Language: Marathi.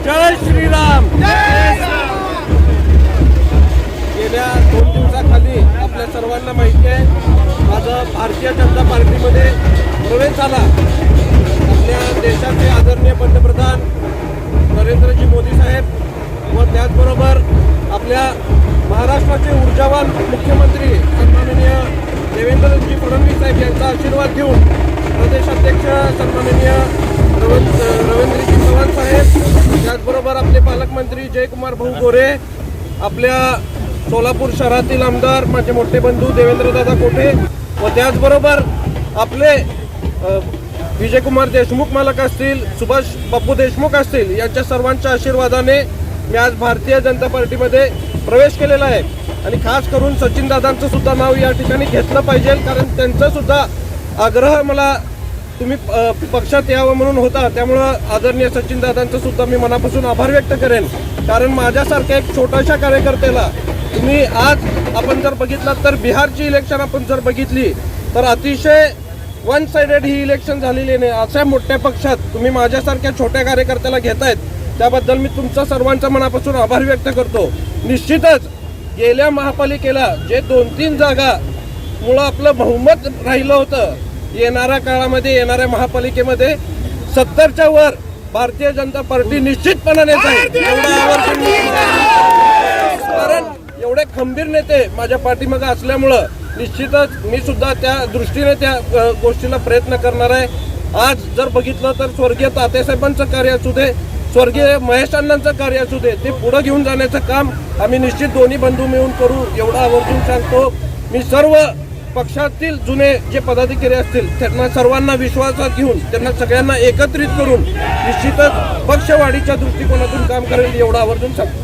जय श्रीराम। गेल्या 2 दिवसाखाली आपल्या सर्वांना माहिती आहे, माझा भारतीय जनता पार्टीमध्ये प्रवेश झाला। आपल्या देशाचे आदरणीय पंतप्रधान नरेंद्रजी मोदी साहेब व त्याचबरोबर आपल्या महाराष्ट्राचे ऊर्जावान मुख्यमंत्री सन्माननीय देवेंद्रजी फडणवीस साहेब यांचा आशीर्वाद घेऊन प्रदेशाध्यक्ष सन्माननीय रवींद्रजी चव्हाण साहेब, त्याचबरोबर आपले पालकमंत्री जयकुमार भाऊ गोरे, आपल्या सोलापूर शहरातील आमदार माझे मोठे बंधू देवेंद्रदादा कोठे व त्याचबरोबर आपले विजयकुमार देशमुख मालक असतील, सुभाष बापू देशमुख असतील, यांच्या सर्वांच्या आशीर्वादाने मी आज भारतीय जनता पार्टीमध्ये प्रवेश केलेला आहे। आणि खास करून सचिन दादांचं सुद्धा नाव या ठिकाणी घेतलं पाहिजे, कारण त्यांचा सुद्धा आग्रह मला तुम्ही पक्षात यावं म्हणून होता। त्यामुळं आदरणीय सचिन दादांचं सुद्धा मी मनापासून आभार व्यक्त करेन, कारण माझ्यासारख्या एक छोट्याशा कार्यकर्त्याला तुम्ही आज आपण जर बघितलात तर बिहारची इलेक्शन आपण जर बघितली तर अतिशय वन साइडेड ही इलेक्शन झालेली नाही। अशा मोठ्या पक्षात तुम्ही माझ्यासारख्या छोट्या कार्यकर्त्याला घेतायत, त्याबद्दल मी तुमचा सर्वांचा मनापासून आभार व्यक्त करतो। निश्चितच गेल्या महापालिकेला जे 2-3 जागा मुळे आपलं बहुमत राहिलं होतं, येणाऱ्या काळामध्ये येणाऱ्या महापालिकेमध्ये 70च्या वर भारतीय जनता पार्टी निश्चितपणाने जाईल, कारण एवढे खंबीर नेते माझ्या पाठीमागे असल्यामुळं निश्चितच मी सुद्धा त्या दृष्टीने त्या गोष्टीला प्रयत्न करणार आहे। आज जर बघितलं तर स्वर्गीय तात्यासाहेबांचं कार्य असू दे, स्वर्गीय महेश अण्णांचं कार्य असू दे, ते पुढे घेऊन जाण्याचं काम आम्ही निश्चित दोन्ही बंधू मिळून करू, एवढा आवर्जून सांगतो। मी सर्व पक्षातील जुने जे पदाधिकारी असतील त्यांना सर्वांना विश्वासात घेऊन त्यांना सगळ्यांना एकत्रित करून निश्चितच पक्षवाढीच्या दृष्टिकोनातून काम करेल, एवढा आवर्जून सांगतो।